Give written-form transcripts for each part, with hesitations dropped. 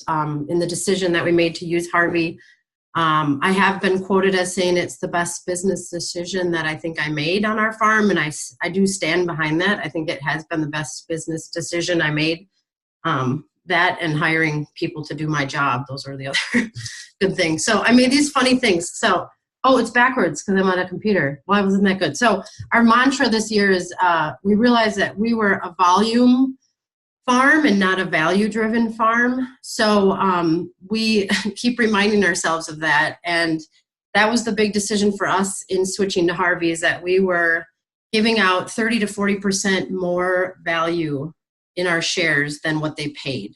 in the decision that we made to use Harvie. I have been quoted as saying it's the best business decision that I think I made on our farm, and I do stand behind that. I think it has been the best business decision I made. That and hiring people to do my job, those are the other good things. So I made these funny things. So, oh, it's backwards because I'm on a computer. Why wasn't that good? So our mantra this year is we realized that we were a volume farm and not a value-driven farm. So we keep reminding ourselves of that. And that was the big decision for us in switching to Harvie, is that we were giving out 30 to 40% more value in our shares than what they paid.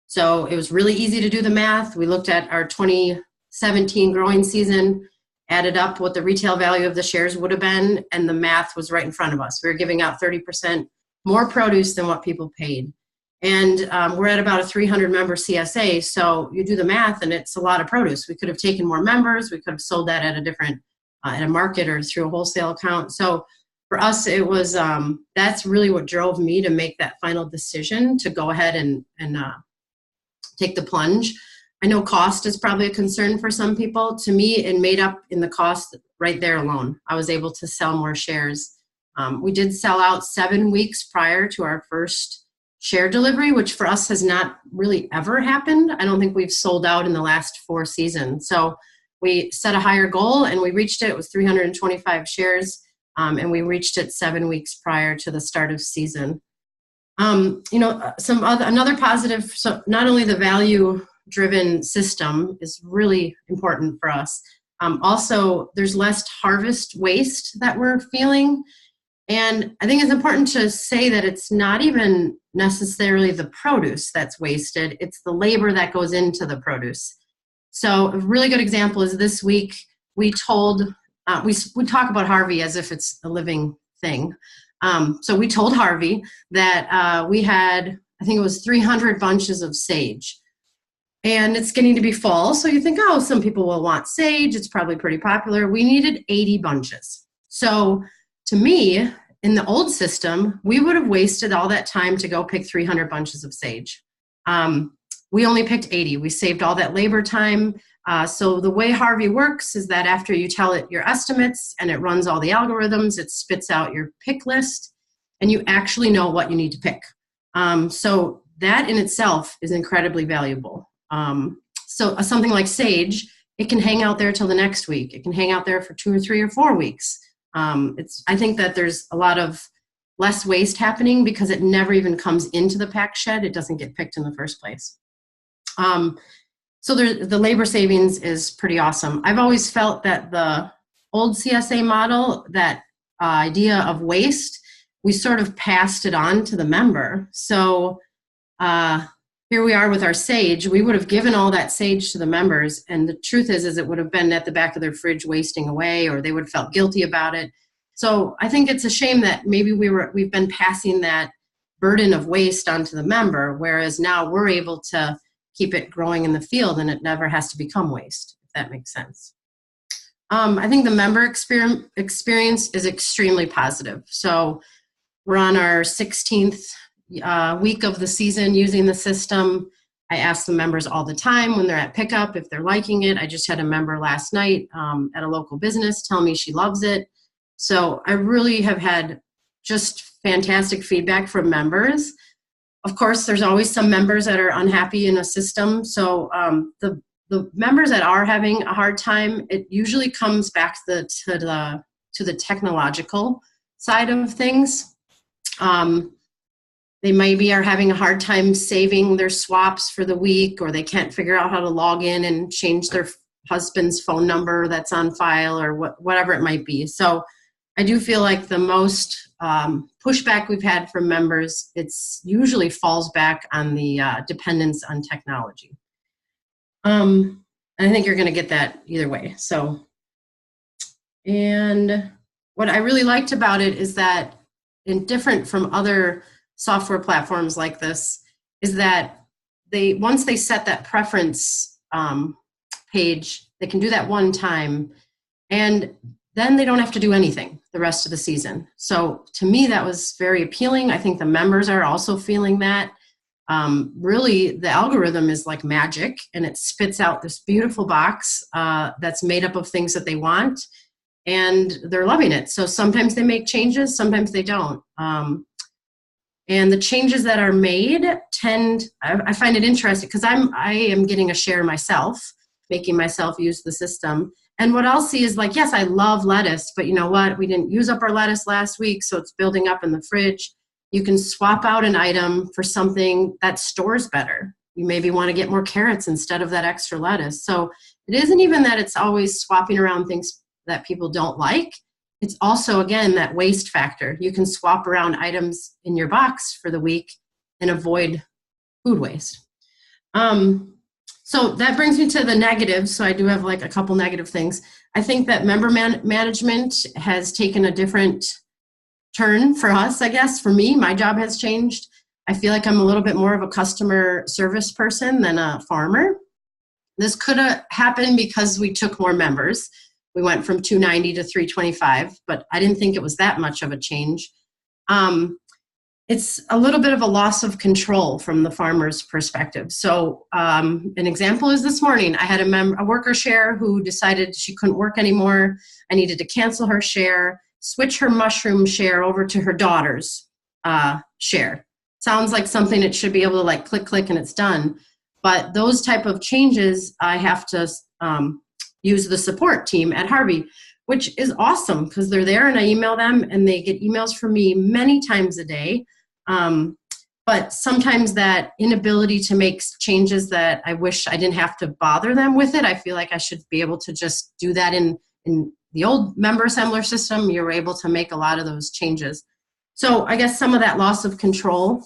So it was really easy to do the math. We looked at our 2017 growing season, added up what the retail value of the shares would have been, and the math was right in front of us. We were giving out 30% more produce than what people paid. And we're at about a 300-member CSA, so you do the math, and it's a lot of produce. We could have taken more members. We could have sold that at a different, at a market or through a wholesale account. So for us, it was, that's really what drove me to make that final decision to go ahead and take the plunge. I know cost is probably a concern for some people. To me, it made up in the cost right there alone. I was able to sell more shares. We did sell out 7 weeks prior to our first share delivery, which for us has not really ever happened. I don't think we've sold out in the last 4 seasons. So we set a higher goal and we reached it. It was 325 shares. And we reached it 7 weeks prior to the start of season. Another positive, so not only the value-driven system is really important for us, also there's less harvest waste that we're feeling. And I think it's important to say that it's not even necessarily the produce that's wasted, it's the labor that goes into the produce. So a really good example is this week we told we talk about Harvie as if it's a living thing. So we told Harvie that we had, I think it was 300 bunches of sage. And it's getting to be fall, so you think, oh, some people will want sage. It's probably pretty popular. We needed 80 bunches. So to me, in the old system, we would have wasted all that time to go pick 300 bunches of sage. We only picked 80. We saved all that labor time. So the way Harvie works is that after you tell it your estimates and it runs all the algorithms, it spits out your pick list, and you actually know what you need to pick. So that in itself is incredibly valuable. So something like sage, it can hang out there till the next week. It can hang out there for 2 or 3 or 4 weeks. I think that there's a lot of less waste happening because it never even comes into the pack shed. It doesn't get picked in the first place. So the labor savings is pretty awesome. I've always felt that the old CSA model, that idea of waste, we sort of passed it on to the member. So here we are with our sage. We would have given all that sage to the members, and the truth is it would have been at the back of their fridge wasting away, or they would have felt guilty about it. So I think it's a shame that maybe we've been passing that burden of waste onto the member, whereas now we're able to keep it growing in the field and it never has to become waste, if that makes sense. I think the member experience is extremely positive. So we're on our 16th week of the season using the system. I ask the members all the time when they're at pickup if they're liking it. I just had a member last night at a local business tell me she loves it. So I really have had just fantastic feedback from members. Of course, there's always some members that are unhappy in a system. So the members that are having a hard time, it usually comes back to the technological side of things. They maybe are having a hard time saving their swaps for the week, or they can't figure out how to log in and change their husband's phone number that's on file, or whatever it might be. So I do feel like the most pushback we've had from members, it's usually falls back on the dependence on technology. And I think you're going to get that either way. So, and what I really liked about it is that, different from other software platforms like this, is that once they set that preference page, they can do that one time, and then they don't have to do anything the rest of the season. So to me, that was very appealing. I think the members are also feeling that. Really the algorithm is like magic, and it spits out this beautiful box that's made up of things that they want, and they're loving it. So sometimes they make changes, sometimes they don't. And the changes that are made I find it interesting because I am getting a share myself, making myself use the system. And what I'll see is like, yes, I love lettuce, but you know what? We didn't use up our lettuce last week, so it's building up in the fridge. You can swap out an item for something that stores better. You maybe want to get more carrots instead of that extra lettuce. So it isn't even that it's always swapping around things that people don't like. It's also, again, that waste factor. You can swap around items in your box for the week and avoid food waste. So that brings me to the negatives. So I do have like a couple negative things. I think that member management has taken a different turn for us, I guess. For me, my job has changed. I feel like I'm a little bit more of a customer service person than a farmer. This could have happened because we took more members. We went from 290 to 325, but I didn't think it was that much of a change. It's a little bit of a loss of control from the farmer's perspective. So an example is this morning, I had a worker share who decided she couldn't work anymore. I needed to cancel her share, switch her mushroom share over to her daughter's share. Sounds like something it should be able to like click, and it's done. But those type of changes, I have to use the support team at Harvie, which is awesome because they're there and I email them and they get emails from me many times a day. But sometimes that inability to make changes that I wish I didn't have to bother them with it. I feel like I should be able to just do that in the old member assembler system. You were able to make a lot of those changes. So I guess some of that loss of control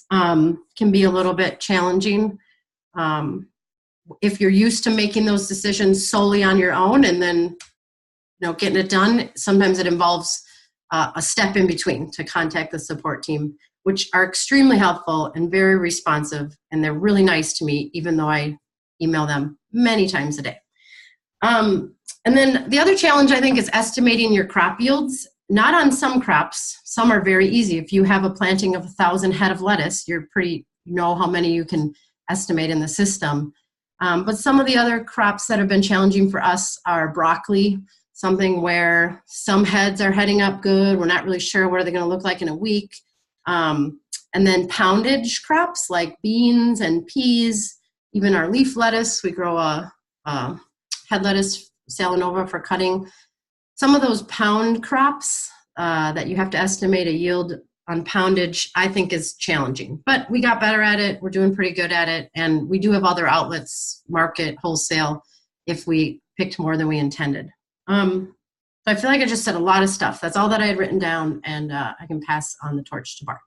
can be a little bit challenging. If you're used to making those decisions solely on your own and then getting it done, sometimes it involves a step in between to contact the support team, which are extremely helpful and very responsive, and they're really nice to me, even though I email them many times a day. And then the other challenge, I think, is estimating your crop yields. Not on some crops. Some are very easy. If you have a planting of 1,000 head of lettuce, you know how many you can estimate in the system. But some of the other crops that have been challenging for us are broccoli, something where some heads are heading up good. We're not really sure what they're going to look like in a week. And then poundage crops like beans and peas, even our leaf lettuce. We grow a head lettuce, Salanova, for cutting. Some of those pound crops that you have to estimate a yield on poundage, I think is challenging. But we got better at it. We're doing pretty good at it. And we do have other outlets, market, wholesale, if we picked more than we intended. So I feel like I just said a lot of stuff. That's all that I had written down, and I can pass on the torch to Bart.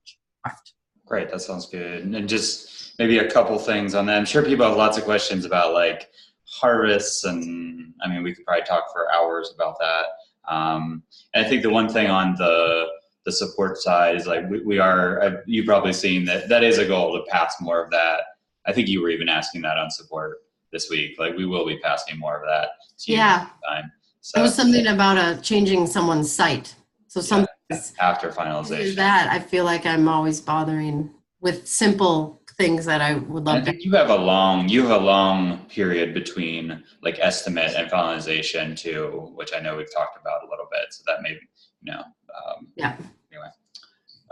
Great, that sounds good. And just maybe a couple things on that. I'm sure people have lots of questions about like harvests, and I mean, we could probably talk for hours about that. And I think the one thing on the support side is like you've probably seen that is a goal to pass more of that. I think you were even asking that on support this week. Like we will be passing more of that to you next time. So, it was something about changing someone's site. So something after finalization. That I feel like I'm always bothering with simple things that I would love. I think you have a long period between like estimate and finalization too, which I know we've talked about a little bit. So that may, Anyway.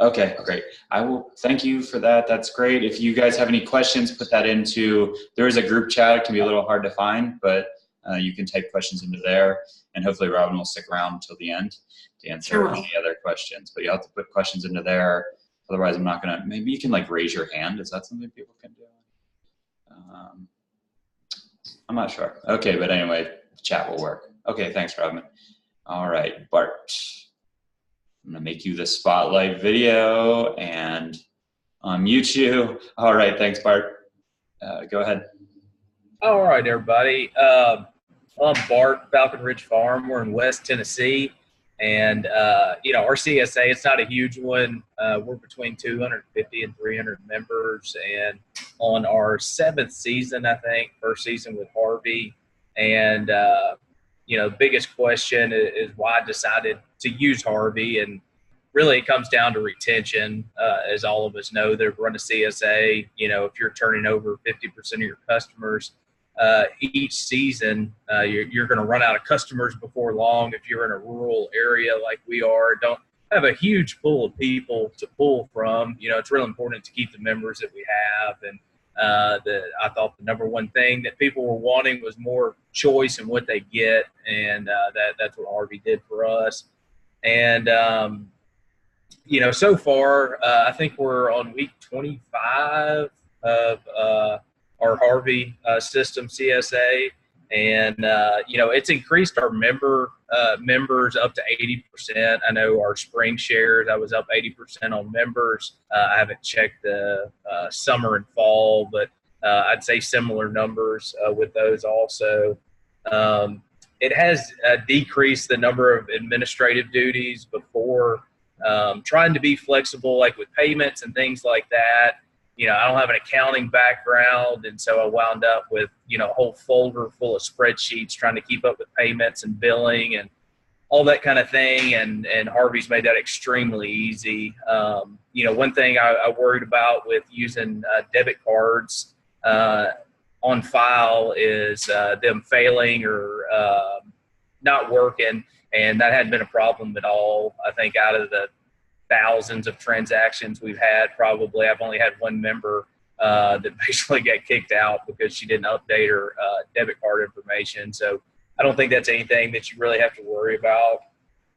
Okay, great. I will thank you for that. That's great. If you guys have any questions, put that there is a group chat. It can be a little hard to find, but you can type questions into there, and hopefully Robin will stick around until the end to answer any other questions. But you have to put questions into there. Otherwise, I'm not going to, maybe you can like raise your hand. Is that something people can do? I'm not sure. Okay, but anyway, the chat will work. Okay, thanks, Robin. All right, Bart. I'm going to make you the spotlight video and unmute you. All right, thanks, Bart. Go ahead. All right, everybody. I'm Bart, Falcon Ridge Farm. We're in West Tennessee. And, our CSA, it's not a huge one. We're between 250 and 300 members. And on our 7th season, I think, first season with Harvie. And, the biggest question is why I decided to use Harvie. And really it comes down to retention. As all of us know that run a CSA, if you're turning over 50% of your customers each season, you're going to run out of customers before long. If you're in a rural area like we are, don't have a huge pool of people to pull from. It's really important to keep the members that we have. And I thought the number one thing that people were wanting was more choice in what they get, and that's what Harvie did for us. And so far, I think we're on week 25 of our Harvie system CSA, and it's increased our members up to 80%. I know our spring shares, I was up 80% on members. I haven't checked the summer and fall, but I'd say similar numbers with those also. It has decreased the number of administrative duties before, trying to be flexible, like with payments and things like that. I don't have an accounting background, and so I wound up with, a whole folder full of spreadsheets trying to keep up with payments and billing and all that kind of thing, and Harvie's made that extremely easy. One thing I worried about with using debit cards on file is them failing or not working, and that hadn't been a problem at all. I think out of the thousands of transactions we've had, probably I've only had one member that basically got kicked out because she didn't update her debit card information. So I don't think that's anything that you really have to worry about.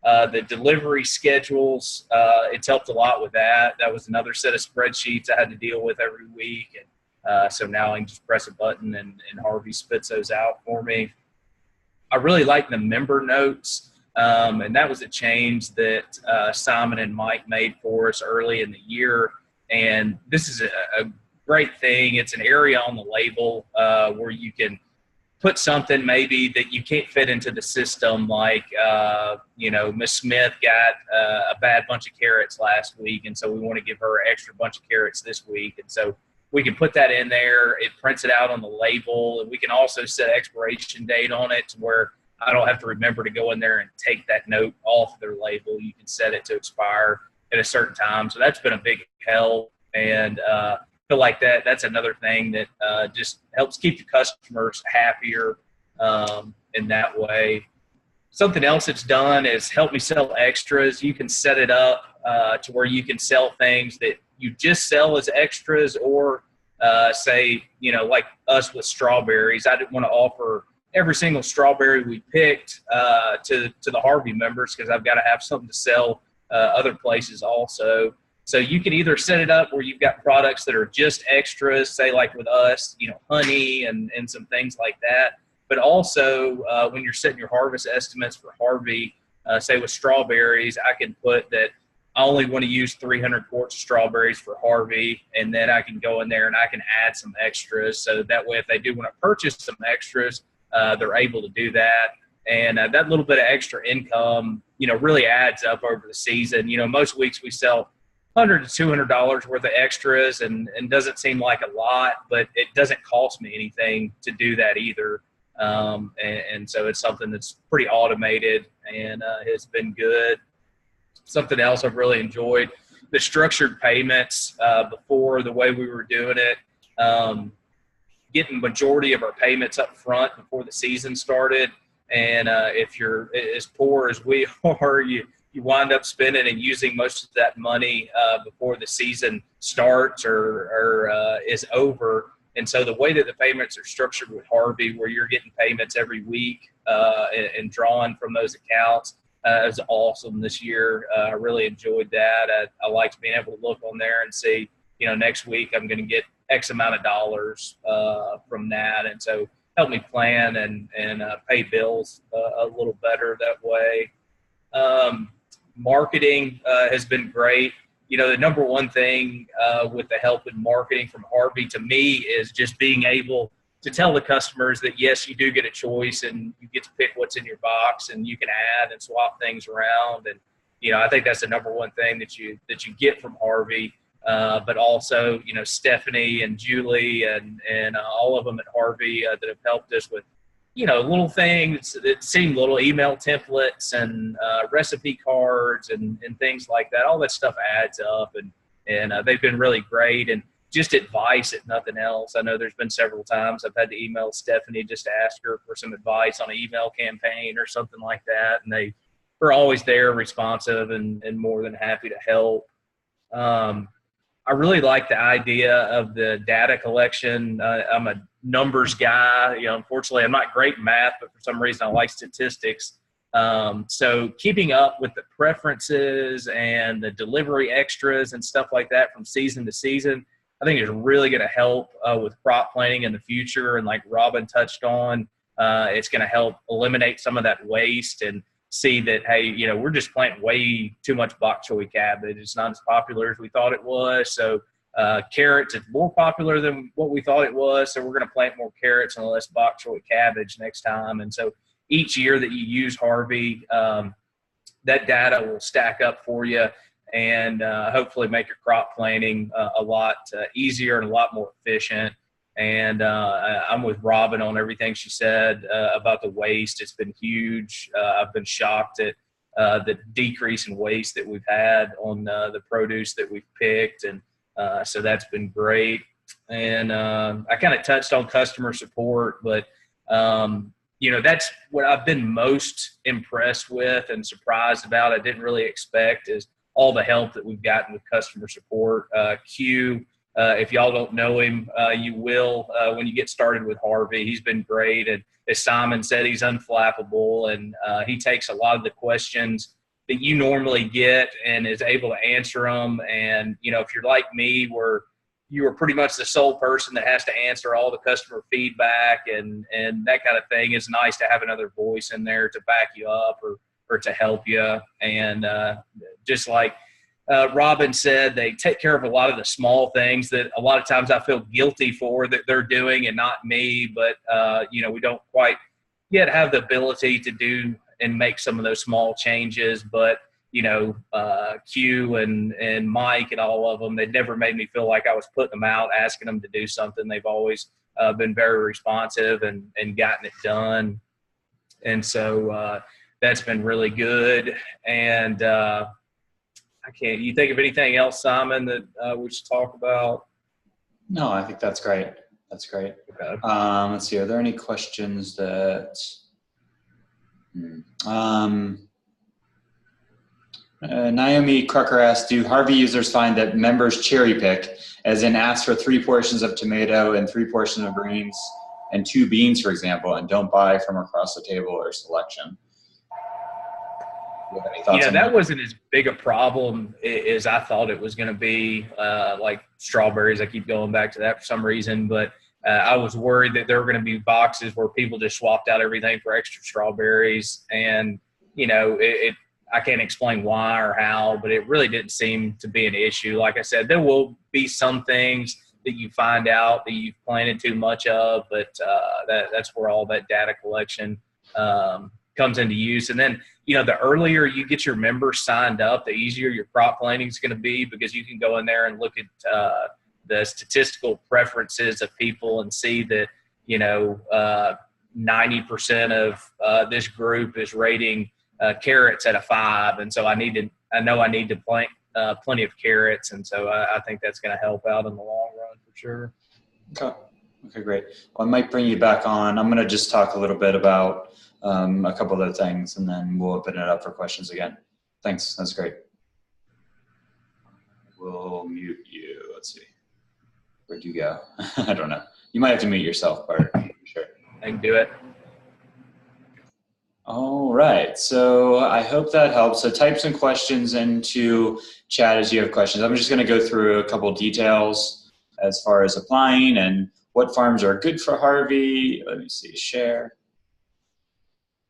The delivery schedules, it's helped a lot with that. That was another set of spreadsheets I had to deal with every week. And so now I can just press a button and Harvie spits those out for me. I really like the member notes. And that was a change that Simon and Mike made for us early in the year. And this is a great thing. It's an area on the label where you can put something maybe that you can't fit into the system, like, Miss Smith got a bad bunch of carrots last week, and so we want to give her an extra bunch of carrots this week. And so we can put that in there. It prints it out on the label, and we can also set expiration date on it to where I don't have to remember to go in there and take that note off their label. You can set it to expire at a certain time. So that's been a big help. And I feel like that's another thing that just helps keep the customers happier in that way. Something else it's done is help me sell extras. You can set it up to where you can sell things that you just sell as extras, or say, like us with strawberries. I didn't want to offer every single strawberry we picked to the Harvie members, because I've got to have something to sell other places also. So you can either set it up where you've got products that are just extras, say like with us, honey and some things like that. But also when you're setting your harvest estimates for Harvie, say with strawberries, I can put that I only want to use 300 quarts of strawberries for Harvie, and then I can go in there and I can add some extras. So that way, if they do want to purchase some extras, they're able to do that. And that little bit of extra income, really adds up over the season. Most weeks we sell $100 to $200 worth of extras, and doesn't seem like a lot, but it doesn't cost me anything to do that either. And so it's something that's pretty automated and has been good. Something else I've really enjoyed, the structured payments before, the way we were doing it. Getting majority of our payments up front before the season started. And if you're as poor as we are, you wind up spending and using most of that money before the season starts or is over. And so the way that the payments are structured with Harvie, where you're getting payments every week and drawing from those accounts, is awesome this year. I really enjoyed that. I liked being able to look on there and see, next week I'm going to get X amount of dollars from that. And so help me plan and pay bills a little better that way. Marketing has been great. The number one thing with the help in marketing from Harvie to me is just being able to tell the customers that, yes, you do get a choice and you get to pick what's in your box, and you can add and swap things around. And, I think that's the number one thing that you get from Harvie. But also, Stephanie and Julie and all of them at Harvie that have helped us with little things that seem little, email templates and recipe cards and things like that. All that stuff adds up, and they've been really great. And just advice, if nothing else. I know there's been several times I've had to email Stephanie just to ask her for some advice on an email campaign or something like that. And they were always there, responsive, and more than happy to help. I really like the idea of the data collection. I'm a numbers guy. Unfortunately, I'm not great in math, but for some reason I like statistics. So keeping up with the preferences and the delivery extras and stuff like that from season to season, I think is really going to help with crop planning in the future. And like Robin touched on, it's going to help eliminate some of that waste and see that, hey, we're just planting way too much bok choy cabbage. It's not as popular as we thought it was. So carrots, it's more popular than what we thought it was. So we're going to plant more carrots and less bok choy cabbage next time. And so each year that you use Harvie, that data will stack up for you and hopefully make your crop planning a lot easier and a lot more efficient. And I'm with Robin on everything she said about the waste. It's been huge. I've been shocked at the decrease in waste that we've had on the produce that we've picked. And so that's been great. And I kind of touched on customer support, but, that's what I've been most impressed with and surprised about. I didn't really expect is all the help that we've gotten with customer support. Q, if y'all don't know him, you will when you get started with Harvie. He's been great. And as Simon said, he's unflappable. And he takes a lot of the questions that you normally get and is able to answer them. And, if you're like me, where you are pretty much the sole person that has to answer all the customer feedback and that kind of thing, it's nice to have another voice in there to back you up or to help you. And just like Robin said, they take care of a lot of the small things that a lot of times I feel guilty for that they're doing and not me. But, we don't quite yet have the ability to do and make some of those small changes. But, Q and Mike and all of them, they never made me feel like I was putting them out, asking them to do something. They've always been very responsive and gotten it done. And so that's been really good. And you think of anything else, Simon, that we should talk about? No, I think that's great. That's great. Okay. Let's see. Are there any questions that? Naomi Crucker asked, do Harvie users find that members cherry pick, as in ask for 3 portions of tomato and 3 portions of greens and 2 beans, for example, and don't buy from across the table or selection? That wasn't as big a problem as I thought it was going to be, like strawberries. I keep going back to that for some reason, but I was worried that there were going to be boxes where people just swapped out everything for extra strawberries. And, I can't explain why or how, but it really didn't seem to be an issue. Like I said, there will be some things that you find out that you've planted too much of, but that's where all that data collection comes into use. And then, the earlier you get your members signed up, the easier your crop planning is going to be, because you can go in there and look at the statistical preferences of people and see that, 90% of this group is rating carrots at a 5. And so I know I need to plant plenty of carrots. And so I think that's going to help out in the long run for sure. Okay, great. Well, I might bring you back on. I'm going to just talk a little bit about a couple other things, and then we'll open it up for questions again. Thanks. That's great. We'll mute you. Let's see. Where'd you go? I don't know. You might have to mute yourself, Bart. Sure. I can do it. All right. So I hope that helps. So type some questions into chat as you have questions. I'm just going to go through a couple details as far as applying and what farms are good for Harvie. Let me see. Share.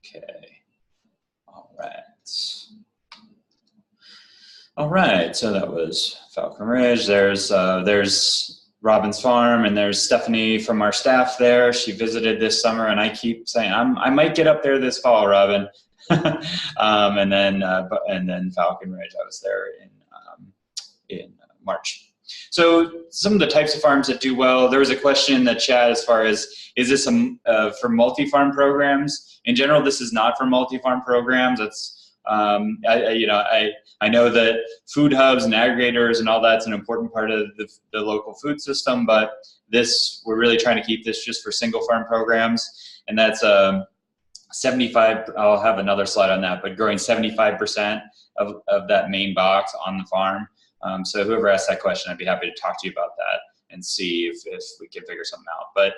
Okay. All right. All right. So that was Falcon Ridge. There's Robin's farm, and there's Stephanie from our staff there. She visited this summer, and I keep saying I might get up there this fall, Robin. and then Falcon Ridge. I was there in March. So some of the types of farms that do well, there was a question in the chat as far as, is this for multi-farm programs? In general, this is not for multi-farm programs. It's, I know that food hubs and aggregators and all that's an important part of the local food system, but we're really trying to keep this just for single farm programs. And that's 75, I'll have another slide on that, but growing 75% of that main box on the farm. So whoever asked that question, I'd be happy to talk to you about that and see if we can figure something out. But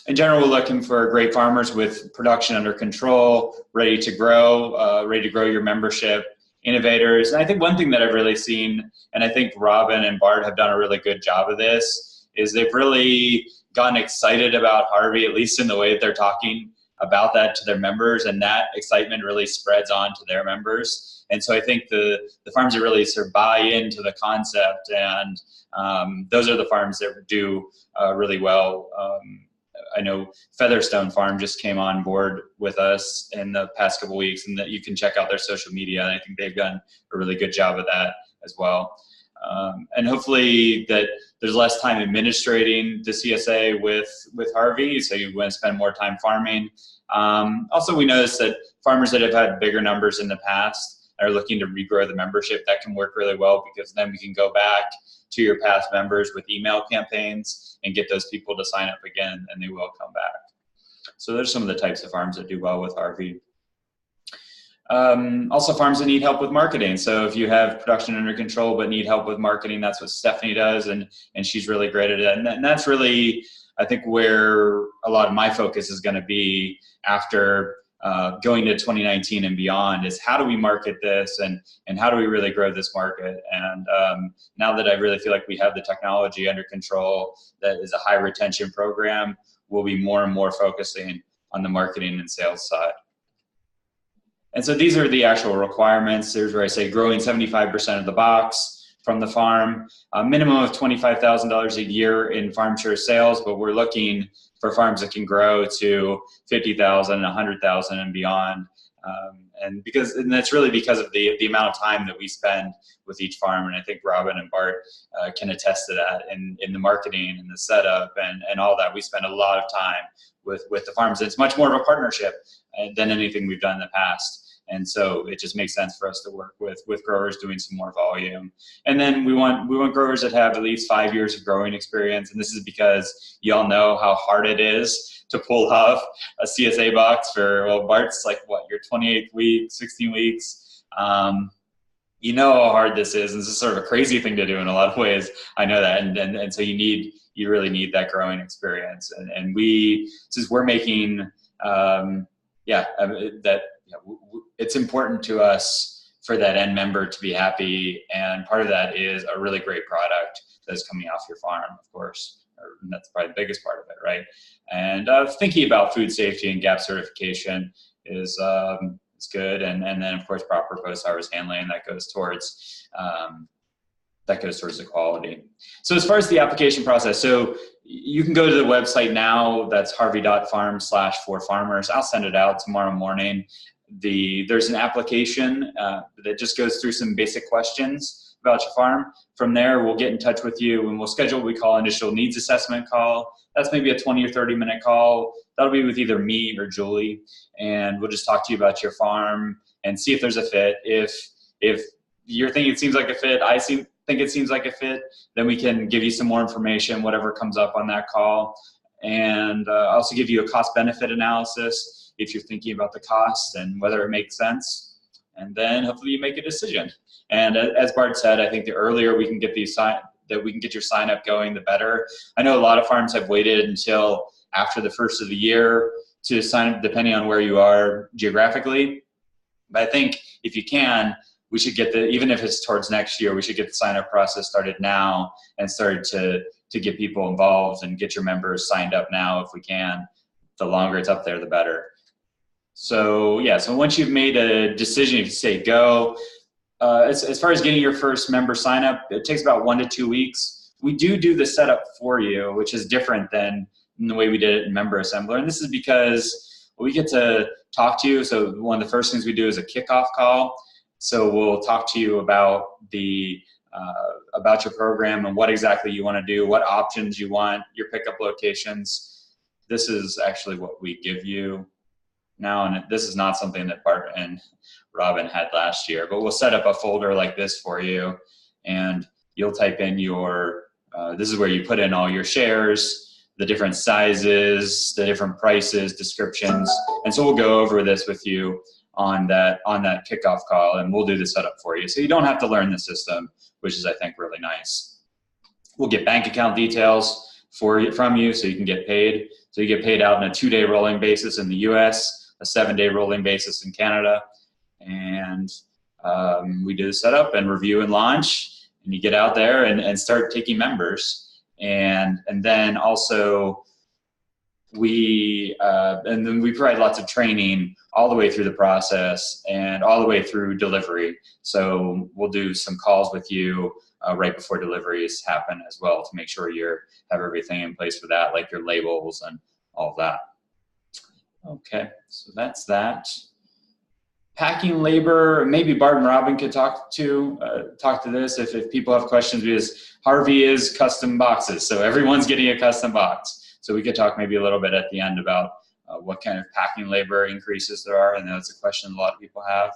in general, we're looking for great farmers with production under control, ready to grow your membership, innovators. And I think one thing that I've really seen, and I think Robin and Bart have done a really good job of this, is they've really gotten excited about Harvie, at least in the way that they're talking about that to their members, and that excitement really spreads on to their members. And so I think the farms that really sort of buy into the concept, and those are the farms that do really well. I know Featherstone Farm just came on board with us in the past couple of weeks, and that you can check out their social media, and I think they've done a really good job of that as well. And hopefully that there's less time administrating the CSA with Harvie, so you want to spend more time farming. Also, we noticed that farmers that have had bigger numbers in the past are looking to regrow the membership. That can work really well, because then we can go back to your past members with email campaigns and get those people to sign up again, and they will come back. So there's some of the types of farms that do well with Harvie. Also, farms that need help with marketing. So if you have production under control but need help with marketing, that's what Stephanie does, and she's really great at it. And that's really, I think, where a lot of my focus is going to be after going to 2019 and beyond, is how do we market this, and how do we really grow this market? And now that I really feel like we have the technology under control, that is a high retention program, we'll be more and more focusing on the marketing and sales side. And so these are the actual requirements. Here's where I say growing 75% of the box from the farm, a minimum of $25,000 a year in farm share sales, but we're looking for farms that can grow to 50,000, 100,000 and beyond. And that's really because of the amount of time that we spend with each farm. And I think Robin and Bart can attest to that in the marketing and the setup and all that. We spend a lot of time with the farms. It's much more of a partnership than anything we've done in the past. And so it just makes sense for us to work with growers doing some more volume. And then we want growers that have at least 5 years of growing experience. And this is because y'all know how hard it is to pull off a CSA box for, well, Bart's like, what, your 28th week, 16 weeks. You know how hard this is. And this is sort of a crazy thing to do in a lot of ways. I know that. And so you really need that growing experience. And since we're making, it's important to us for that end member to be happy, and part of that is a really great product that's coming off your farm, of course. And that's probably the biggest part of it, right? And thinking about food safety and GAP certification is good, and then of course proper post-harvest handling that goes towards the quality. So as far as the application process, so you can go to the website now. That's harvie.farm/4farmers. I'll send it out tomorrow morning. There's an application that just goes through some basic questions about your farm. From there, we'll get in touch with you, and we'll schedule what we call initial needs assessment call. That's maybe a 20 or 30 minute call. That'll be with either me or Julie, and we'll just talk to you about your farm and see if there's a fit. If you're thinking it seems like a fit, think it seems like a fit, then we can give you some more information, whatever comes up on that call. And also give you a cost benefit analysis if you're thinking about the cost and whether it makes sense. And then hopefully you make a decision. And as Bart said, I think the earlier we can get your sign up going, the better. I know a lot of farms have waited until after the first of the year to sign up, depending on where you are geographically. But I think if you can, we should get even if it's towards next year, we should get the sign up process started now and started to get people involved and get your members signed up now if we can. The longer it's up there, the better. So yeah, so once you've made a decision, if you say go, as far as getting your first member sign up, it takes about 1 to 2 weeks. We do the setup for you, which is different than the way we did it in Member Assembler. And this is because we get to talk to you. So one of the first things we do is a kickoff call. So we'll talk to you about the about your program and what exactly you want to do, what options you want, your pickup locations. This is actually what we give you now, and this is not something that Bart and Robin had last year, but we'll set up a folder like this for you, and you'll type in your, this is where you put in all your shares, the different sizes, the different prices, descriptions, and so we'll go over this with you on that kickoff call, and we'll do the setup for you. So you don't have to learn the system, which is, I think, really nice. We'll get bank account details from you so you can get paid. So you get paid out on a 2-day rolling basis in the US, a 7-day rolling basis in Canada. And we do the setup and review and launch, and you get out there and start taking members. And then also and then we provide lots of training all the way through the process and all the way through delivery. So we'll do some calls with you right before deliveries happen as well to make sure you have everything in place for that, like your labels and all of that. Okay, so that's that. Packing labor, maybe Bart and Robin could talk to this if people have questions, because Harvie is custom boxes, so everyone's getting a custom box. So we could talk maybe a little bit at the end about what kind of packing labor increases there are, and that's a question a lot of people have.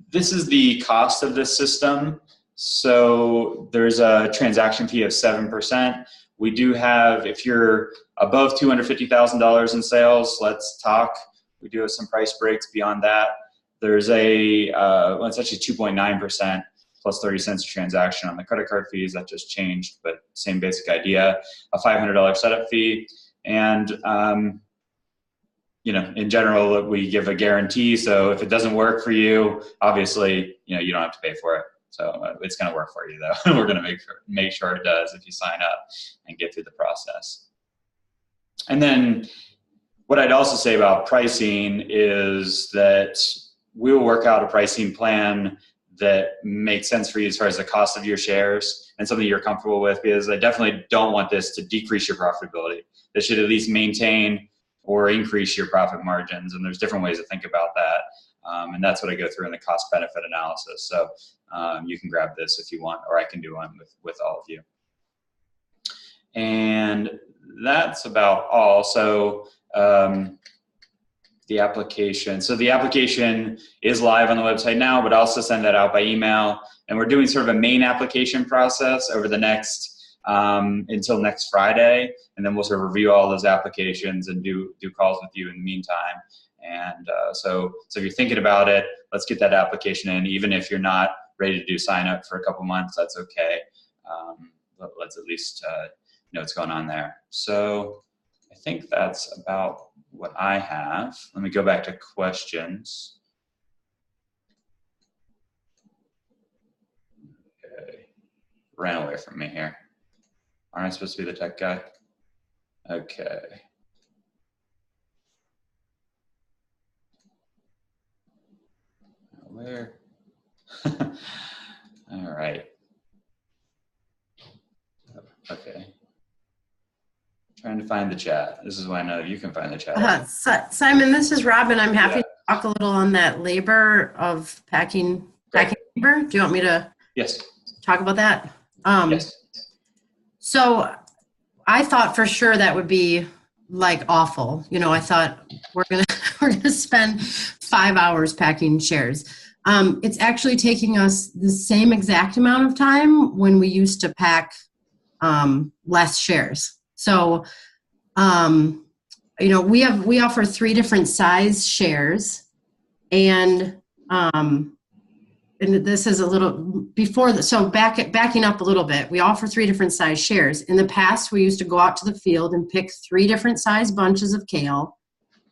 This is the cost of this system. So there's a transaction fee of 7%. We do have, if you're above $250,000 in sales, let's talk. We do have some price breaks beyond that. There's well, it's actually 2.9% plus 30 cents a transaction on the credit card fees. That just changed, but same basic idea. A $500 setup fee. And, in general, we give a guarantee. So if it doesn't work for you, obviously, you don't have to pay for it. So it's going to work for you, though. We're going to make sure it does if you sign up and get through the process. And then what I'd also say about pricing is that we'll work out a pricing plan that makes sense for you as far as the cost of your shares and something you're comfortable with, because I definitely don't want this to decrease your profitability. This should at least maintain or increase your profit margins, and there's different ways to think about that. And that's what I go through in the cost benefit analysis. So you can grab this if you want, or I can do one with all of you. And that's about all. So the application. So the application is live on the website now, but I'll also send that out by email. And we're doing sort of a main application process over the next, until next Friday. And then we'll sort of review all those applications and do calls with you in the meantime. And so if you're thinking about it, let's get that application in. Even if you're not ready to do sign up for a couple months, that's okay. Let's at least know what's going on there. So I think that's about what I have. Let me go back to questions. Okay. Ran away from me here. Aren't I supposed to be the tech guy? Okay. Where? All right. Okay. Trying to find the chat. This is why I know you can find the chat. Simon, this is Robin. I'm happy to talk a little on that labor of packing labor. Do you want me to talk about that? Yes. So I thought for sure that would be like awful. I thought we're gonna spend 5 hours packing shares. It's actually taking us the same exact amount of time when we used to pack less shares. So, we offer 3 different size shares, and this is a little before so backing up a little bit, we offer 3 different size shares. In the past, we used to go out to the field and pick 3 different size bunches of kale,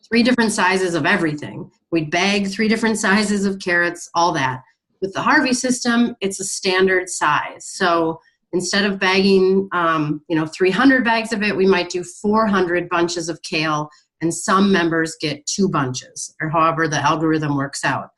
3 different sizes of everything. We'd bag 3 different sizes of carrots, all that. With the Harvie system, it's a standard size. So instead of bagging, 300 bags of it, we might do 400 bunches of kale, and some members get 2 bunches, or however the algorithm works out.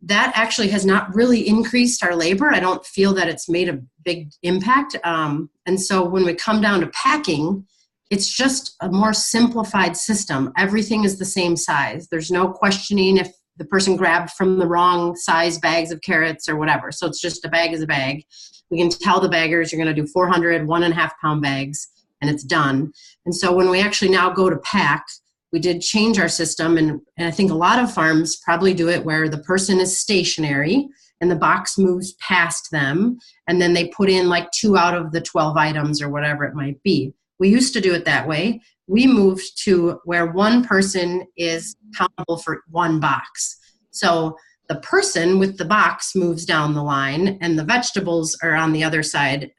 That actually has not really increased our labor. I don't feel that it's made a big impact. And so when we come down to packing, it's just a more simplified system. Everything is the same size. There's no questioning if the person grabbed from the wrong size bags of carrots or whatever. So it's just a bag is a bag. We can tell the baggers you're going to do 400 1.5 pound bags, and it's done. And so when we actually now go to pack, we did change our system, and I think a lot of farms probably do it where the person is stationary and the box moves past them, and then they put in like 2 out of the 12 items or whatever it might be. We used to do it that way. We moved to where one person is accountable for one box. So the person with the box moves down the line, and the vegetables are on the other side,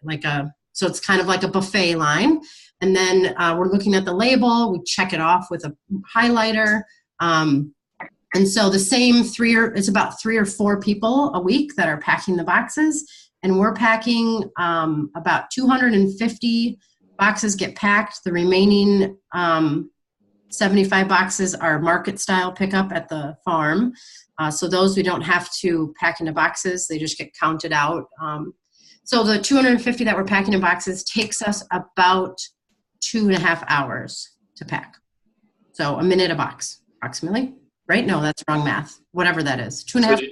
so it's kind of like a buffet line. And then we're looking at the label. We check it off with a highlighter. And so the same it's about 3 or 4 people a week that are packing the boxes. And we're packing about 250 boxes get packed. The remaining 75 boxes are market style pickup at the farm. So those we don't have to pack into boxes. They just get counted out. So the 250 that we're packing in boxes takes us about 2.5 hours to pack. So a minute a box, approximately. Right? No, that's wrong math. Whatever that is. 2.5.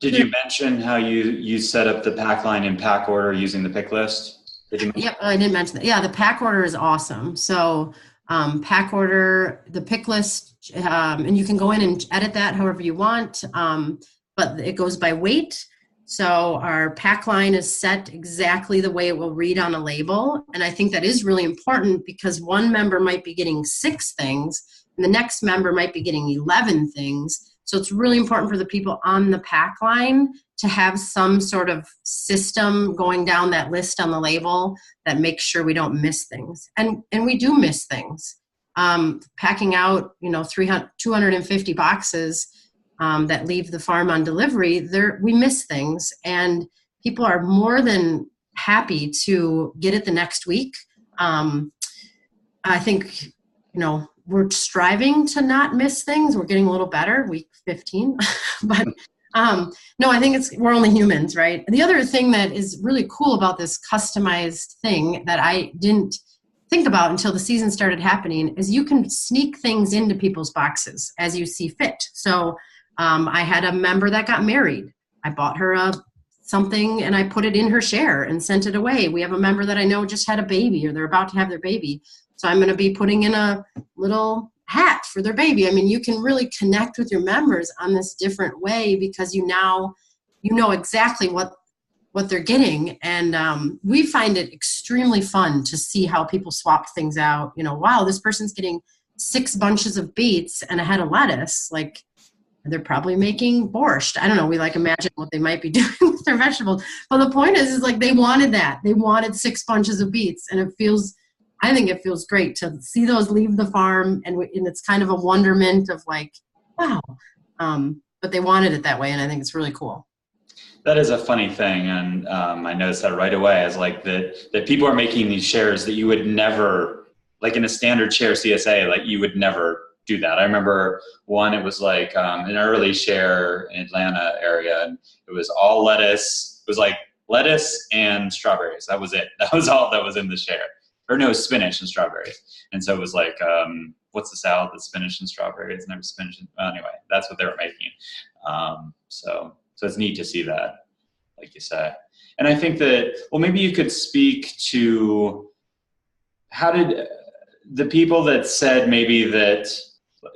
Did you mention how you set up the pack line in pack order using the pick list? Yep, I didn't mention that. Yeah, the pack order is awesome. So pack order, the pick list, and you can go in and edit that however you want, but it goes by weight. So our pack line is set exactly the way it will read on a label. And I think that is really important because one member might be getting 6 things and the next member might be getting 11 things. So it's really important for the people on the pack line to have some sort of system going down that list on the label that makes sure we don't miss things. And we do miss things. Packing out, 250 boxes that leave the farm on delivery, we miss things, and people are more than happy to get it the next week. I think, we're striving to not miss things. We're getting a little better, week 15, but no, I think we're only humans, right? The other thing that is really cool about this customized thing that I didn't think about until the season started happening is you can sneak things into people's boxes as you see fit. So I had a member that got married. I bought her something and I put it in her share and sent it away. We have a member that I know just had a baby or they're about to have their baby. So I'm going to be putting in a little hat for their baby. I mean, you can really connect with your members on this different way because you know exactly what they're getting. And we find it extremely fun to see how people swap things out. Wow, this person's getting 6 bunches of beets and a head of lettuce. Like, they're probably making borscht. I don't know. We imagine what they might be doing with their vegetables. But the point is they wanted that. They wanted 6 bunches of beets. And I think it feels great to see those leave the farm. And it's kind of a wonderment of wow. But they wanted it that way. And I think it's really cool. That is a funny thing. And I noticed that right away as that people are making these shares that you would never, in a standard share CSA, you would never do that. I remember one, it was an early share in Atlanta area, and it was all lettuce. It was lettuce and strawberries. That was it. That was all that was in the share. Or no, spinach and strawberries. And so it was what's the salad that's spinach and strawberries? Never spinach. Anyway, that's what they were making. So it's neat to see that, like you said. And I think that, maybe you could speak to how did the people that said maybe that,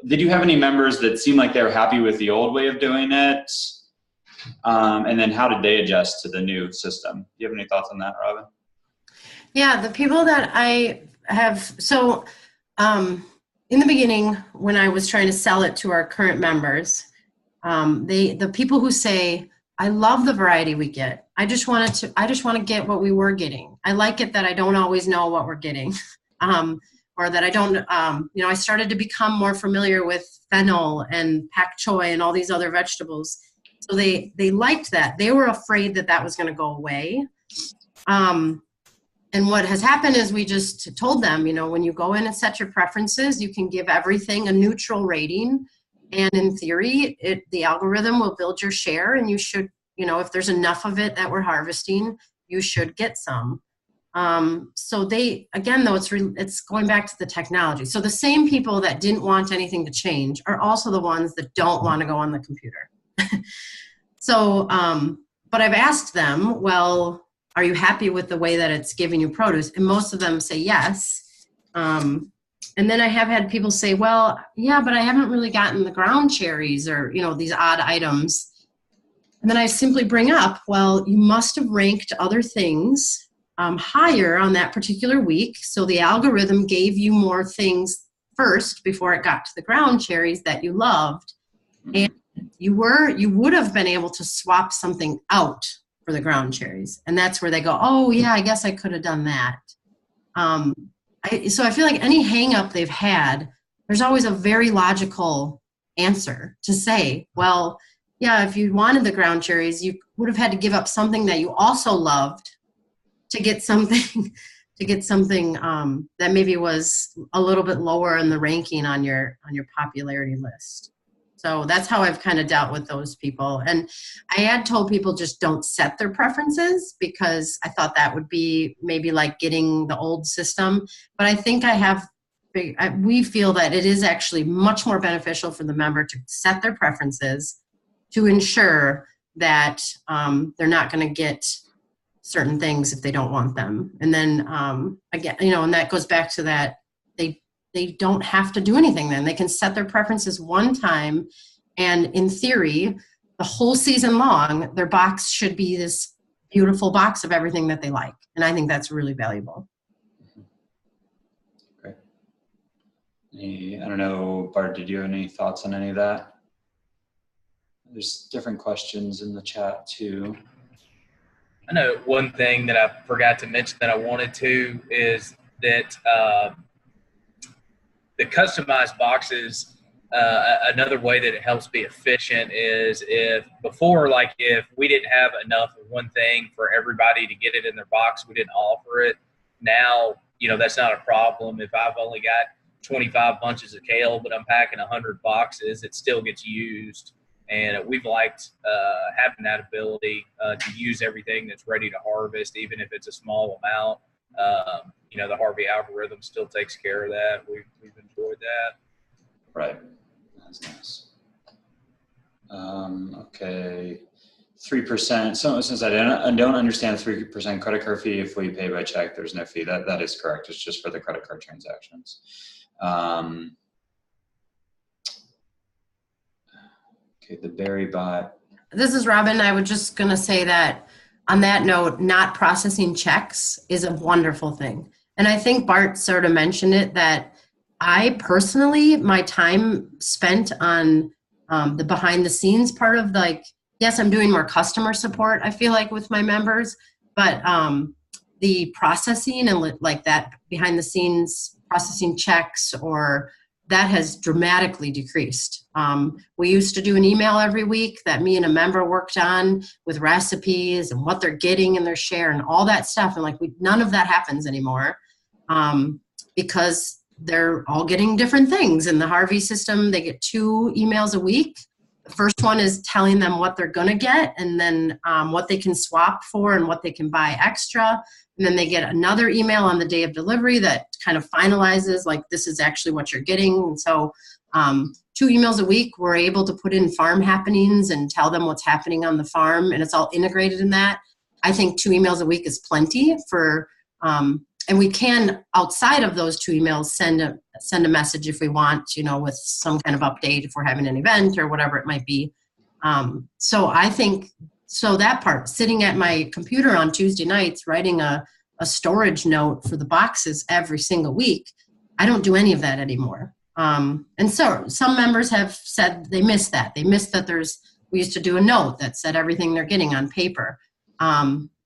did you have any members that seemed like they were happy with the old way of doing it? And then how did they adjust to the new system? Do you have any thoughts on that, Robin? Yeah, the people that I have, so in the beginning, when I was trying to sell it to our current members, the people who say, I love the variety we get. I just want to get what we were getting. I like it that I don't always know what we're getting. Or that I don't, I started to become more familiar with fennel and pak choi and all these other vegetables. So they liked that. They were afraid that was going to go away. And what has happened is we just told them, when you go in and set your preferences, you can give everything a neutral rating. And in theory, the algorithm will build your share, and you should, if there's enough of it that we're harvesting, you should get some. So they, again, though, it's going back to the technology. So the same people that didn't want anything to change are also the ones that don't want to go on the computer. So, but I've asked them, well, are you happy with the way that it's giving you produce? And most of them say yes. And then I have had people say, well, yeah, but I haven't really gotten the ground cherries or, these odd items. And then I simply bring up, well, you must have ranked other things higher on that particular week. So the algorithm gave you more things first before it got to the ground cherries that you loved. And you would have been able to swap something out for the ground cherries. And that's where they go, oh yeah, I guess I could have done that. So I feel like any hang up they've had, there's always a very logical answer to say, well, yeah, if you wanted the ground cherries, you would have had to give up something that you also loved to get something that maybe was a little bit lower in the ranking on your popularity list. So that's how I've kind of dealt with those people. And I had told people just don't set their preferences, because I thought that would be maybe like getting the old system. But I think we feel that it is actually much more beneficial for the member to set their preferences to ensure that they're not going to get certain things if they don't want them. And then again, and that goes back to that they don't have to do anything then. They can set their preferences one time, and in theory, the whole season long, their box should be this beautiful box of everything that they like. And I think that's really valuable. Great. I don't know, Bart, did you have any thoughts on any of that? There's different questions in the chat too. I know one thing that I forgot to mention that I wanted to is that the customized boxes, another way that it helps be efficient is if we didn't have enough of one thing for everybody to get it in their box, we didn't offer it. Now, that's not a problem. If I've only got 25 bunches of kale, but I'm packing 100 boxes, it still gets used. And we've liked having that ability to use everything that's ready to harvest, even if it's a small amount. The Harvie algorithm still takes care of that. We've enjoyed that. Right. That's nice. Okay. 3%. So since I don't understand 3% credit card fee, if we pay by check, there's no fee. That is correct. It's just for the credit card transactions. Okay, the Berry Bot. This is Robin. I was just going to say that on that note, not processing checks is a wonderful thing. And I think Bart sort of mentioned it, that I personally, my time spent on the behind the scenes part of yes, I'm doing more customer support, I feel like, with my members, but the processing and like that behind the scenes processing checks, or that has dramatically decreased. We used to do an email every week that me and a member worked on with recipes and what they're getting in their share and all that stuff. And none of that happens anymore because they're all getting different things. In the Harvie system, they get 2 emails a week. The first one is telling them what they're going to get, and then what they can swap for and what they can buy extra. And then they get another email on the day of delivery that kind of finalizes, this is actually what you're getting. And so 2 emails a week, we're able to put in farm happenings and tell them what's happening on the farm, and it's all integrated in that. I think 2 emails a week is plenty for, and we can, outside of those 2 emails, send a message if we want, with some kind of update if we're having an event or whatever it might be. So I think, that part, sitting at my computer on Tuesday nights, writing a storage note for the boxes every single week, I don't do any of that anymore. And so some members have said they miss that. They miss that we used to do a note that said everything they're getting on paper.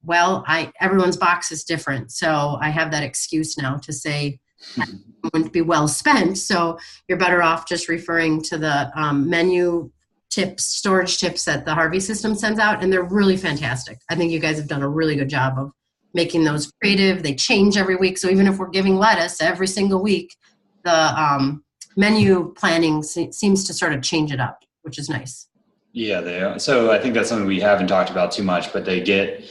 Well, everyone's box is different. So I have that excuse now to say it wouldn't be well spent. So you're better off just referring to the menu tips, storage tips that the Harvie system sends out. And they're really fantastic. I think you guys have done a really good job of making those creative. They change every week. So even if we're giving lettuce every single week, the menu planning seems to sort of change it up, which is nice. Yeah, so I think that's something we haven't talked about too much, but they get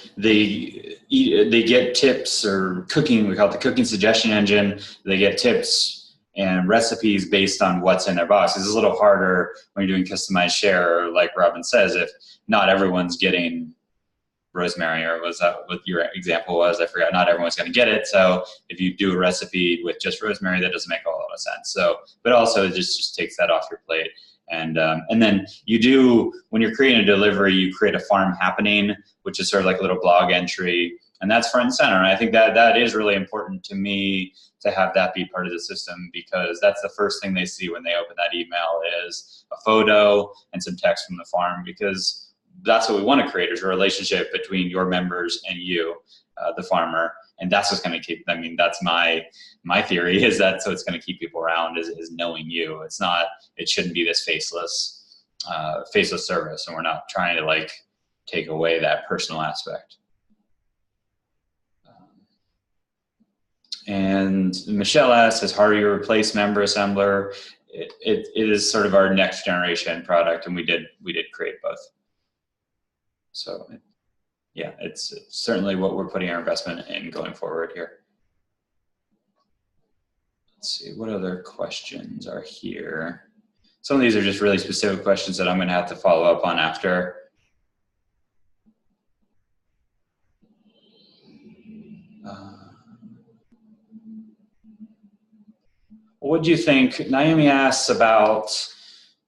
tips or cooking. We call it the cooking suggestion engine. They get tips and recipes based on what's in their box. It's a little harder when you're doing customized share, like Robin says, if not everyone's getting rosemary, or was that what your example was? I forgot. Not everyone's going to get it. So if you do a recipe with just rosemary, that doesn't make a lot of sense. So, but also it just takes that off your plate. And then you do, when you're creating a delivery, you create a farm happening, which is sort of like a little blog entry, and that's front and center. And I think that is really important to me to have that be part of the system, because that's the first thing they see when they open that email is a photo and some text from the farm, because that's what we want to create, is a relationship between your members and you, the farmer. And that's what's going to keep, I mean, that's my theory, is that so it's going to keep people around is knowing you. It's not, it shouldn't be this faceless service. And we're not trying to like take away that personal aspect. And Michelle asks, has Harvie replaced Member Assembler? It is sort of our next generation product, and we did create both. So yeah, it's certainly what we're putting our investment in going forward here. Let's see, what other questions are here? Some of these are just really specific questions that I'm going to have to follow up on after. What do you think? Naomi asks about,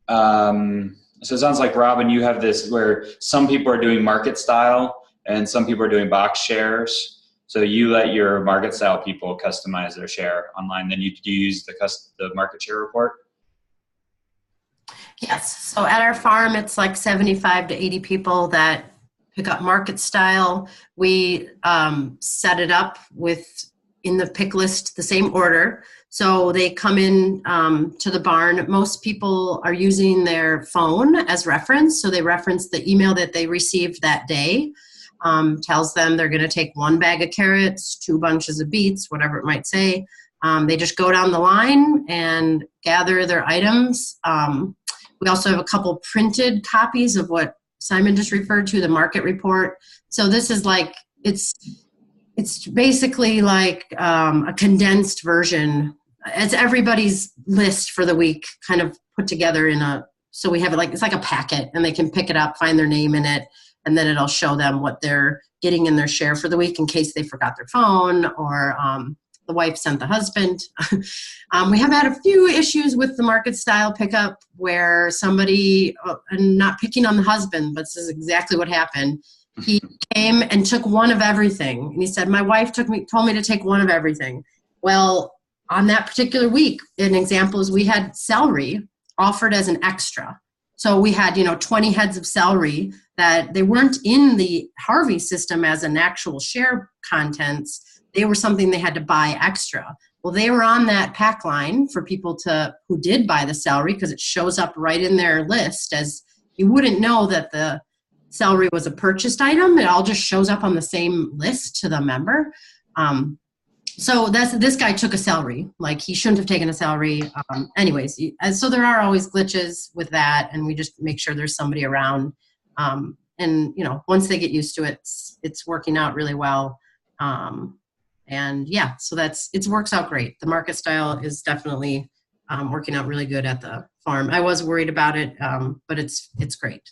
so it sounds like, Robin, you have this where some people are doing market style and some people are doing box shares. So you let your market style people customize their share online, then you use the market share report? Yes. So at our farm, it's like 75 to 80 people that pick up market style. We set it up in the pick list the same order. So they come in to the barn. Most people are using their phone as reference. So they reference the email that they received that day. Tells them they're going to take 1 bag of carrots, 2 bunches of beets, whatever it might say. They just go down the line and gather their items. We also have a couple printed copies of what Simon just referred to, the market report. So this is like, it's basically like a condensed version. It's everybody's list for the week kind of put together so we have it like, it's like a packet, and they can pick it up, find their name in it, and then it'll show them what they're getting in their share for the week in case they forgot their phone or the wife sent the husband. We have had a few issues with the market style pickup where somebody, and not picking on the husband, but this is exactly what happened. He came and took 1 of everything. And he said, my wife told me to take 1 of everything. Well, on that particular week, an example is we had celery offered as an extra. So we had, 20 heads of celery that they weren't in the Harvie system as an actual share contents. They were something they had to buy extra. Well, they were on that pack line for people who did buy the celery, because it shows up right in their list, as you wouldn't know that the celery was a purchased item. It all just shows up on the same list to the member. So this guy took a celery, like he shouldn't have taken a celery. Anyways, so there are always glitches with that, and we just make sure there's somebody around. And once they get used to it, it's working out really well. And yeah, so it works out great. The market style is definitely working out really good at the farm. I was worried about it, but it's great.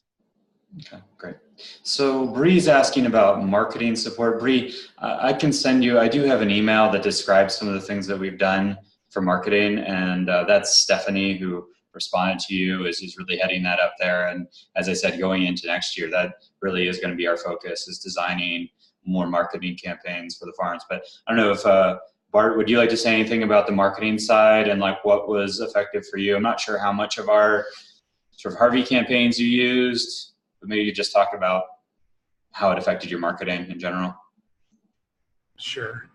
Okay, great. So Bree's asking about marketing support. Bree, I can send you, I do have an email that describes some of the things that we've done for marketing, and that's Stephanie, who responded to you, is really heading that up there. And as I said, going into next year, that really is going to be our focus, is designing more marketing campaigns for the farms. But I don't know if, Bart, would you like to say anything about the marketing side and like what was effective for you? I'm not sure how much of our sort of Harvie campaigns you used, but maybe you just talk about how it affected your marketing in general. Sure.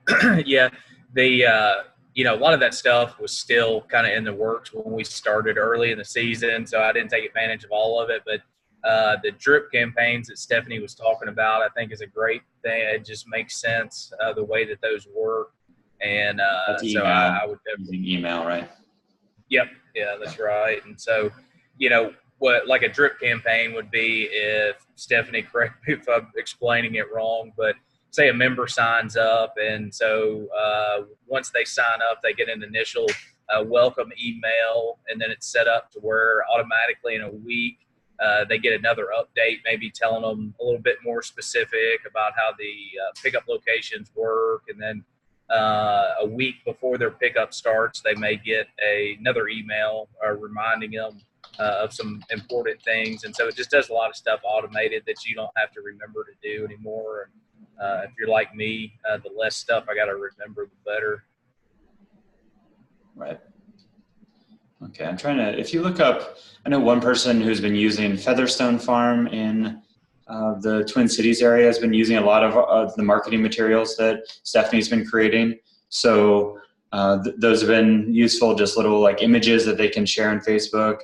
Yeah. A lot of that stuff was still kind of in the works when we started early in the season, so I didn't take advantage of all of it. But the drip campaigns that Stephanie was talking about, I think, is a great thing. It just makes sense the way that those work. And so I would definitely email, right? Yep. Yeah, that's right. And so, what like a drip campaign would be, if Stephanie, correct me if I'm explaining it wrong, but say a member signs up, and so once they sign up, they get an initial welcome email, and then it's set up to where automatically in a week they get another update, maybe telling them a little bit more specific about how the pickup locations work, and then a week before their pickup starts, they may get another email reminding them of some important things. And so it just does a lot of stuff automated that you don't have to remember to do anymore. If you're like me, the less stuff I got to remember, the better. Right. Okay, I'm trying to, if you look up, I know one person who's been using Featherstone Farm in the Twin Cities area has been using a lot of the marketing materials that Stephanie's been creating. So those have been useful, just little like images that they can share on Facebook.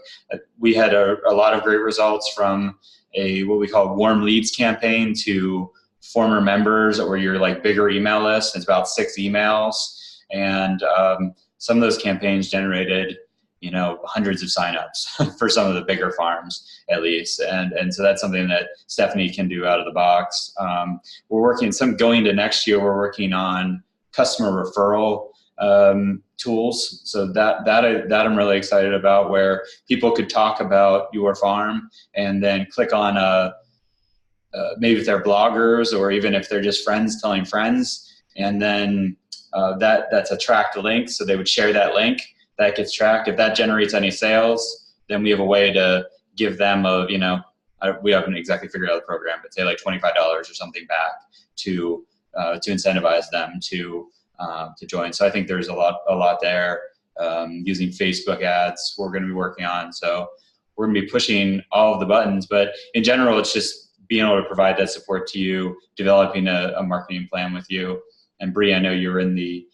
We had a lot of great results from what we call warm leads campaign to former members or your like bigger email list. It's about 6 emails. And some of those campaigns generated, hundreds of signups for some of the bigger farms at least. And so that's something that Stephanie can do out of the box. We're working going to next year, we're working on customer referral tools. So that I'm really excited about, where people could talk about your farm and then click on maybe if they're bloggers or even if they're just friends telling friends, and then that's a tracked link. So they would share that link. That gets tracked. If that generates any sales, then we have a way to give them we haven't exactly figured out the program, but say like $25 or something back to incentivize them to join. So I think there's a lot there. Using Facebook ads, we're going to be working on. So we're going to be pushing all of the buttons, but in general, it's just being able to provide that support to you, developing a marketing plan with you. And Bree, I know you're in the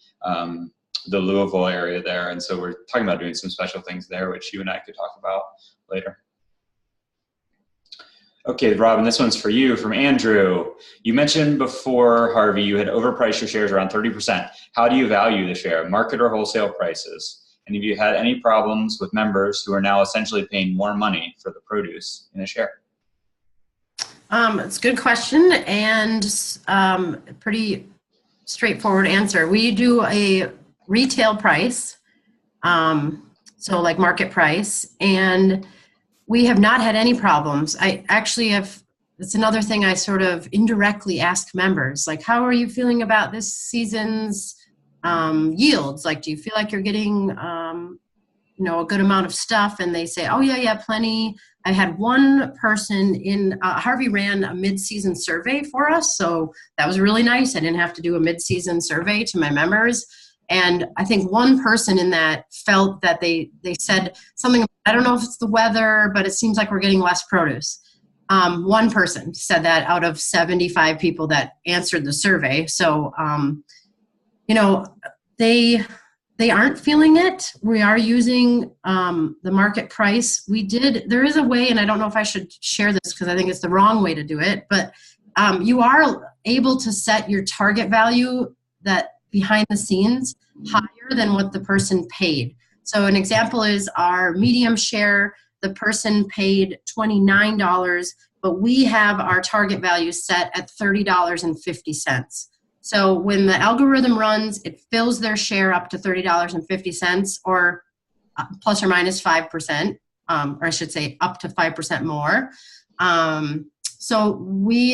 Louisville area there, and so we're talking about doing some special things there, which you and I could talk about later. Okay, Robin, this one's for you from Andrew. You mentioned before, Harvie, you had overpriced your shares around 30%. How do you value the share, market or wholesale prices? And have you had any problems with members who are now essentially paying more money for the produce in a share? It's a good question and pretty straightforward answer. We do a retail price, so like market price, and we have not had any problems. I actually have, it's another thing I sort of indirectly ask members, like, how are you feeling about this season's yields? Like, do you feel like you're getting, a good amount of stuff? And they say, oh yeah, plenty. I had one person Harvie ran a mid-season survey for us. So that was really nice. I didn't have to do a mid-season survey to my members. And I think one person in that felt that they said something, I don't know if it's the weather, but it seems like we're getting less produce. One person said that out of 75 people that answered the survey. So, they aren't feeling it. We are using the market price. There is a way, and I don't know if I should share this because I think it's the wrong way to do it, but you are able to set your target value that behind the scenes higher than what the person paid. So an example is our medium share, the person paid $29, but we have our target value set at $30.50. So when the algorithm runs, it fills their share up to $30.50 or plus or minus 5%, or I should say up to 5% more. So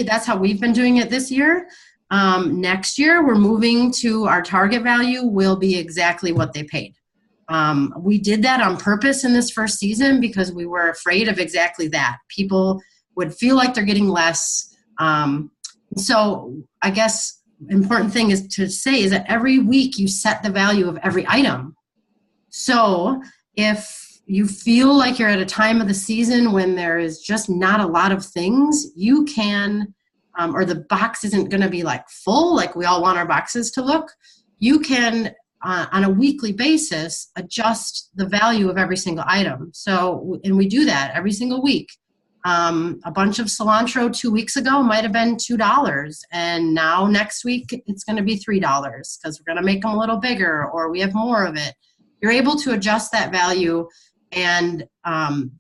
that's how we've been doing it this year. Next year, we're moving to our target value will be exactly what they paid. We did that on purpose in this first season because we were afraid of exactly that. People would feel like they're getting less. So I guess important thing is to say is that every week you set the value of every item. So if you feel like you're at a time of the season when there is just not a lot of things, you can, or the box isn't going to be like full, like we all want our boxes to look, you can, on a weekly basis, adjust the value of every single item. So, and we do that every single week. A bunch of cilantro 2 weeks ago might have been $2, and now next week it's going to be $3 because we're going to make them a little bigger or we have more of it. You're able to adjust that value And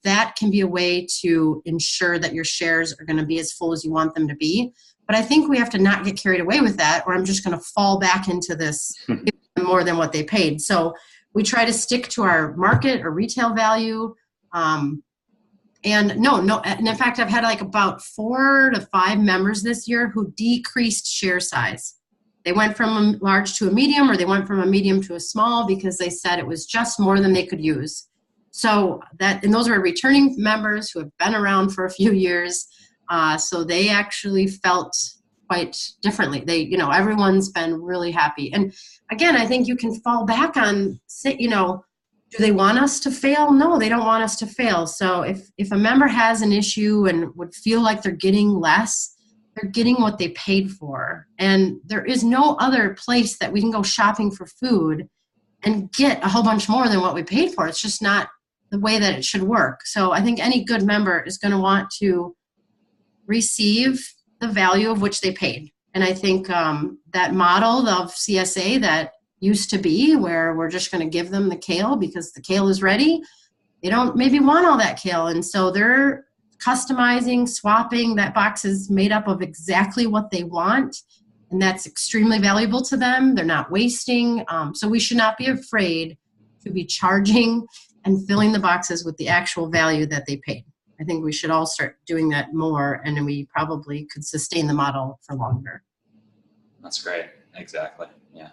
that can be a way to ensure that your shares are going to be as full as you want them to be. But I think we have to not get carried away with that, or I'm just going to fall back into this more than what they paid. So we try to stick to our market or retail value. And in fact, I've had like about 4 to 5 members this year who decreased share size. They went from a large to a medium, or they went from a medium to a small because they said it was just more than they could use. So and those are returning members who have been around for a few years. So they actually felt quite differently. Everyone's been really happy. And again, I think you can fall back on, do they want us to fail? No, they don't want us to fail. So if a member has an issue and would feel like they're getting less, they're getting what they paid for. And there is no other place that we can go shopping for food and get a whole bunch more than what we paid for. It's just not the way that it should work. So I think any good member is going to want to receive the value of which they paid. And I think that model of CSA that used to be where we're just going to give them the kale because the kale is ready, they don't maybe want all that kale. And so they're customizing, swapping. That box is made up of exactly what they want. And that's extremely valuable to them. They're not wasting. So we should not be afraid to be charging and filling the boxes with the actual value that they paid. I think we should all start doing that more, and then we probably could sustain the model for longer. That's great. Exactly. Yeah.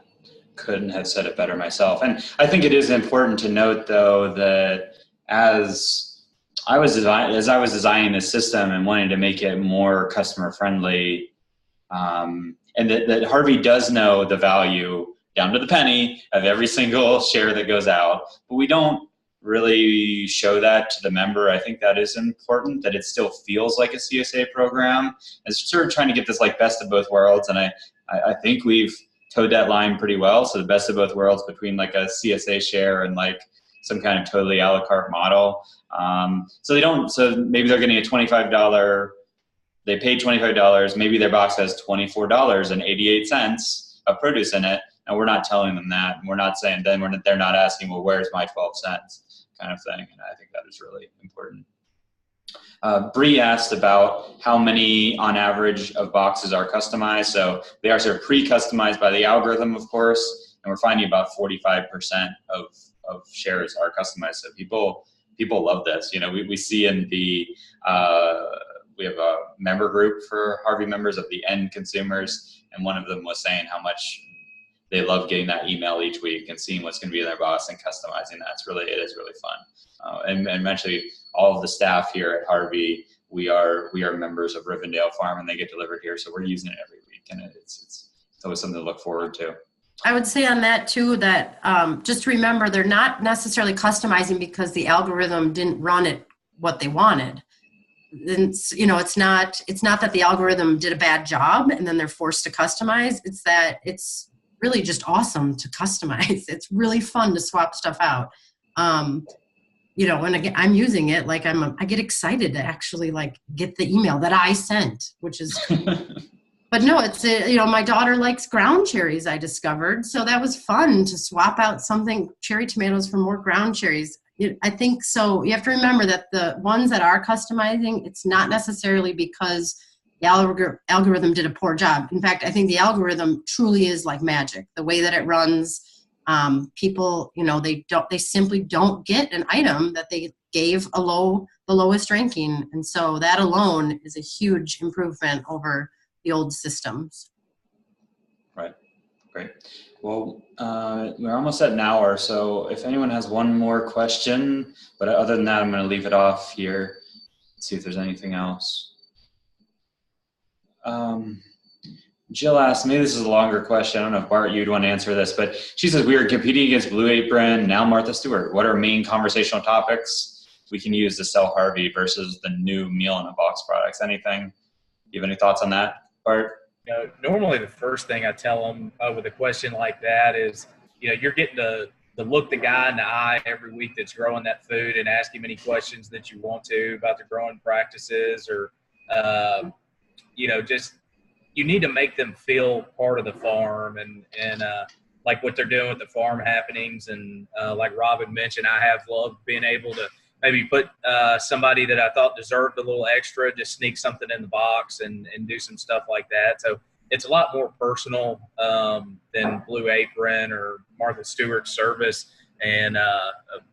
Couldn't have said it better myself. And I think it is important to note, though, that as I was designing the system and wanting to make it more customer friendly, and that Harvie does know the value down to the penny of every single share that goes out, but we don't really show that to the member. I think that is important, that it still feels like a CSA program. It's sort of trying to get this like best of both worlds, and I think we've towed that line pretty well. So the best of both worlds between like a CSA share and like some kind of totally a la carte model. So maybe they're getting a $25, they paid $25, maybe their box has $24.88 of produce in it, and we're not telling them that. And we're not saying, they're not asking, well, where's my 12 cents kind of thing. And I think that is really important. Bree asked about how many on average of boxes are customized. So they are sort of pre-customized by the algorithm, of course, and we're finding about 45% of shares are customized. So people love this. We see in the, we have a member group for Harvie members of the end consumers, and one of them was saying how much they love getting that email each week and seeing what's going to be in their box and customizing that. It is really fun. And eventually, all of the staff here at Harvie, we are members of Rivendell Farm, and they get delivered here, so we're using it every week, and it's always something to look forward to. I would say on that too that just remember they're not necessarily customizing because the algorithm didn't run it what they wanted. It's not that the algorithm did a bad job and then they're forced to customize. It's that it's really just awesome to customize. It's really fun to swap stuff out. And again, I'm using it, like I get excited to actually like get the email that I sent, which is, but no, it's, my daughter likes ground cherries, I discovered. So that was fun to swap out cherry tomatoes for more ground cherries. I think so. You have to remember that the ones that are customizing, it's not necessarily because the algorithm did a poor job. In fact, I think the algorithm truly is like magic. The way that it runs, people, they simply don't get an item that they gave the lowest ranking. And so that alone is a huge improvement over the old systems. Right. Great. Well, we're almost at an hour. So if anyone has one more question, but other than that, I'm going to leave it off here. Let's see if there's anything else. Jill asked, maybe this is a longer question. I don't know if Bart, you'd want to answer this, but she says, we are competing against Blue Apron, now Martha Stewart. What are main conversational topics we can use to sell Harvie versus the new meal in a box products? Anything? You have any thoughts on that, Bart? Normally the first thing I tell them with a question like that is, you're getting to look the guy in the eye every week that's growing that food and ask him any questions that you want to about the growing practices or, just you need to make them feel part of the farm. And like what they're doing with the farm happenings. And like Robin mentioned, I have loved being able to maybe put somebody that I thought deserved a little extra, just sneak something in the box and do some stuff like that. So it's a lot more personal than Blue Apron or Martha Stewart's service. And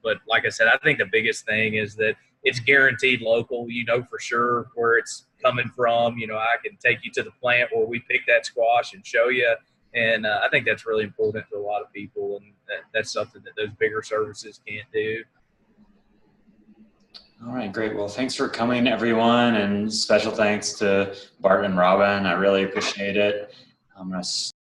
but like I said, I think the biggest thing is that it's guaranteed local. You know for sure where it's coming from. You know, I can take you to the plant where we pick that squash and show you. And I think that's really important to a lot of people, and that's something that those bigger services can't do. All right, great. Well, thanks for coming, everyone, and special thanks to Bart and Robin. I really appreciate it. I'm going to